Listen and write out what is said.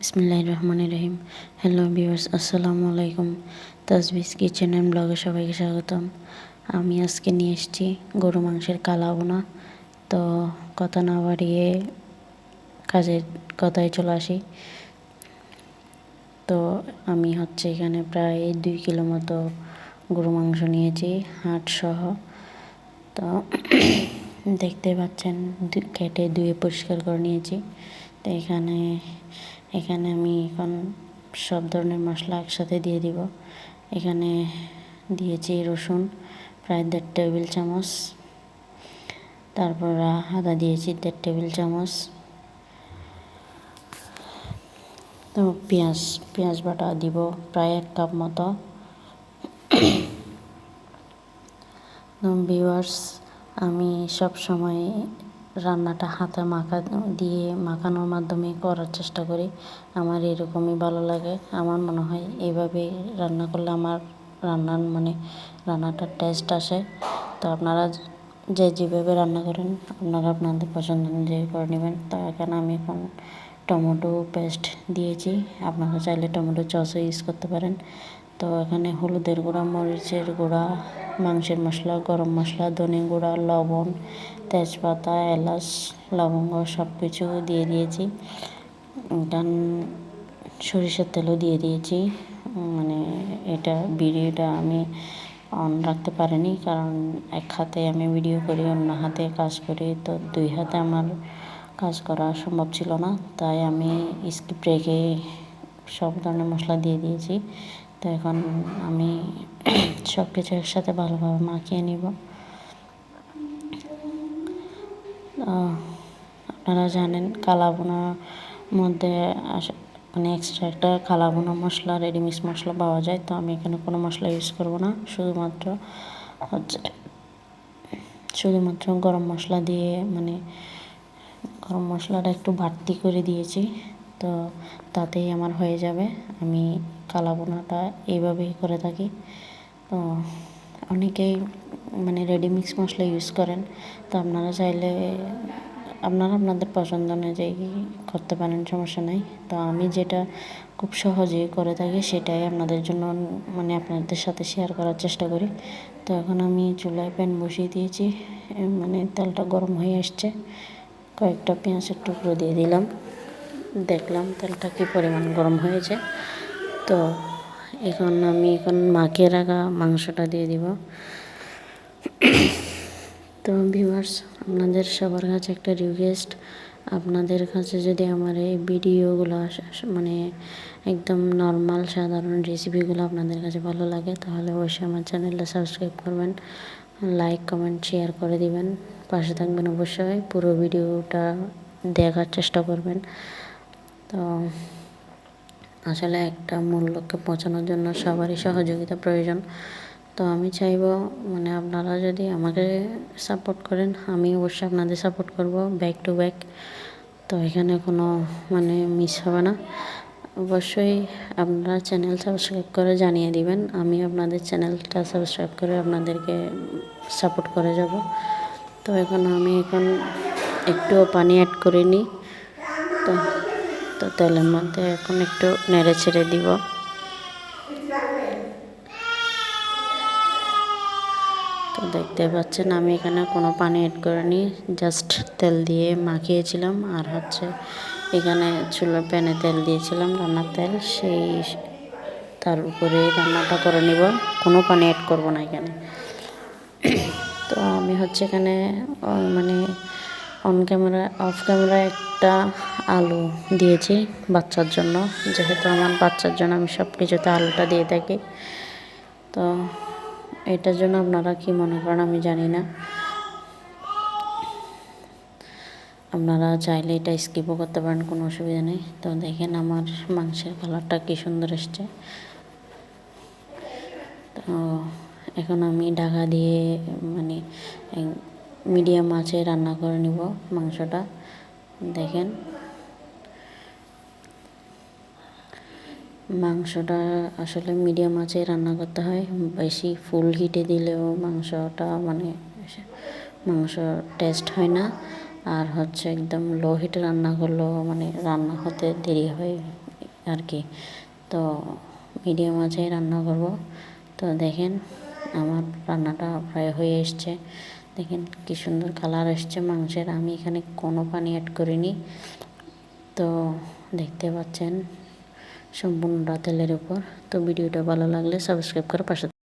বিসমিল্লাহির রহমানির রহিম। Hello viewers, আসসালামু আলাইকুম। তাজবিস কিচেন অ্যান্ড ব্লগে সবাইকে স্বাগতম। আমি আজকে নিয়ে এসেছি গরু মাংসের কালা ভুনা। তো কথা না বাড়িয়ে কাজের কথায় চলে আসি। তো আমি এখানে প্রায় 2 কিলো মতো গরু মাংস নিয়েছি, হাড় সহ। তো দেখতে পাচ্ছেন কেটে ধুয়ে পরিষ্কার করে নিয়েছি। তো এখানে আমি এখন সব ধরনের মশলা একসাথে দিয়ে দিব। এখানে দিয়েছি রসুন প্রায় 1.5 টেবিল চামচ, তারপর আদা দিয়েছি 1.5 টেবিল চামচ। তো পেঁয়াজ বাটা দিব প্রায় 1 কাপ মতো। ভিউয়ার্স, আমি সব সময় রান্নাটা হাতে মাখানোর মাধ্যমে করার চেষ্টা করি। আমার এরকমই ভালো লাগে। আমার মনে হয় এইভাবে রান্না করলে আমার রান্নাটার টেস্ট আসে। তো আপনারা যেভাবে রান্না করেন আপনারা আপনাদের পছন্দ অনুযায়ী করে নেবেন। তো এখানে আমি এখন টমেটো পেস্ট দিয়েছি, আপনারা চাইলে টমেটো সসও ইউজ করতে পারেন। তো এখানে হলুদের গুঁড়া, মরিচের গুঁড়া, মাংসের মশলা, গরম মশলা, ধনে গুঁড়া, লবণ, তেজপাতা, এলাচ, লবঙ্গ সব কিছু দিয়ে দিয়েছি। সরিষার তেলও দিয়ে দিয়েছি। এটা ভিডিওটা আমি অন রাখতে পারিনি, কারণ এক হাতে আমি ভিডিও করি, অন্য হাতে কাজ করি। তো 2 হাতে আমার কাজ করা সম্ভব ছিল না, তাই আমি স্কিপ রেখে সব ধরনের মশলা দিয়ে দিয়েছি। তো এখন আমি সব কিছু একসাথে ভালোভাবে মাখিয়ে নিব। আপনারা জানেন কালা ভুনার মধ্যে এক্সট্রা একটা কালা ভুনা মশলা, রেডিমিক্স মশলা পাওয়া যায়। তো আমি এখানে কোনো মশলা ইউজ করব না, শুধুমাত্র গরম মশলা দিয়ে গরম মশলাটা একটু বাড়তি করে দিয়েছি। তো তাতেই আমার হয়ে যাবে। আমি কালা ভুনাটা এইভাবেই করে থাকি। তো অনেকেই রেডিমিক্স মশলা ইউজ করেন। তো আপনারা চাইলে আপনাদের পছন্দ অনুযায়ী করতে পারেন, সমস্যা নেই। তো আমি যেটা খুব সহজেই করে থাকি সেটাই আপনাদের জন্য আপনাদের সাথে শেয়ার করার চেষ্টা করি। তো এখন আমি চুলায় প্যান বসিয়ে দিয়েছি, তেলটা গরম হয়ে আসছে। কয়েকটা পেঁয়াজের টুকরো দিয়ে দিলাম, দেখলাম তেলটা কী পরিমাণ গরম হয়েছে। তো এখন মাখিয়ে রাখা মাংসটা দিয়ে দিব। তো ভিউয়ার্স, আপনাদের সবার কাছে একটা রিকোয়েস্ট, আপনাদের কাছে যদি আমার এই ভিডিওগুলো একদম নর্মাল সাধারণ রেসিপিগুলো আপনাদের কাছে ভালো লাগে, তাহলে অবশ্যই আমার চ্যানেলটা সাবস্ক্রাইব করবেন, লাইক কমেন্ট শেয়ার করে দিবেন, পাশে থাকবেন অবশ্যই। পুরো ভিডিওটা দেখার চেষ্টা করবেন। তো আসলে একটা মূল লক্ষ্যে পৌঁছানোর জন্য সবারই সহযোগিতা প্রয়োজন। তো আমি চাইব আপনারা যদি আমাকে সাপোর্ট করেন, আমি অবশ্যই আপনাদের সাপোর্ট করব ব্যাক টু ব্যাক। তো এখানে কোনো মিস হবে না। অবশ্যই আপনারা চ্যানেল সাবস্ক্রাইব করে জানিয়ে দিবেন, আমি আপনাদের চ্যানেলটা সাবস্ক্রাইব করে আপনাদেরকে সাপোর্ট করে যাব। তো আমি একটুও পানি অ্যাড করিনি। তো তেলের মধ্যে এখন একটু নেড়ে ছেড়ে দিব। তো দেখতে পাচ্ছেন আমি এখানে কোনো পানি অ্যাড করিনি, জাস্ট তেল দিয়ে মাখিয়েছিলাম। আর এখানে চুলার প্যানে তেল দিয়েছিলাম, রান্নার তেল, তার উপরে রান্নাটা করে নিব, কোনো পানি অ্যাড করব না এখানে। তো আমি এখানে অফ ক্যামেরা একটা আলু দিয়েছি বাচ্চার জন্য, যেহেতু আমার বাচ্চার জন্য আমি সব কিছুতে আলুটা দিয়ে থাকি। তো এটার জন্য আপনারা কি মনে করেন আমি জানি না, আপনারা চাইলে এটা স্কিপও করতে পারেন, কোনো অসুবিধা নেই। তো দেখেন আমার মাংসের কালারটা কি সুন্দর এসছে। তো এখন আমি ঢাকা দিয়ে মিডিয়াম আঁচে রান্না করে নিব মাংসটা। দেখেন মাংসটা আসলে মিডিয়াম আঁচে রান্না করতে হয়, বেশি ফুল হিটে দিলেও মাংসটা মাংস টেস্ট হয় না। আর একদম লো হিটে রান্না করলেও রান্না হতে দেরি হয়, আর কি। তো মিডিয়াম আঁচে রান্না করব। তো দেখেন আমার রান্নাটা প্রায় হয়ে এসছে। দেখেন কি সুন্দর কালার এসছে মাংসের। আমি এখানে কোনো পানি অ্যাড করিনি। তো দেখতে পাচ্ছেন সম্পূর্ণটা তেলের উপর। তো ভিডিওটা ভালো লাগলে সাবস্ক্রাইব করে পাশে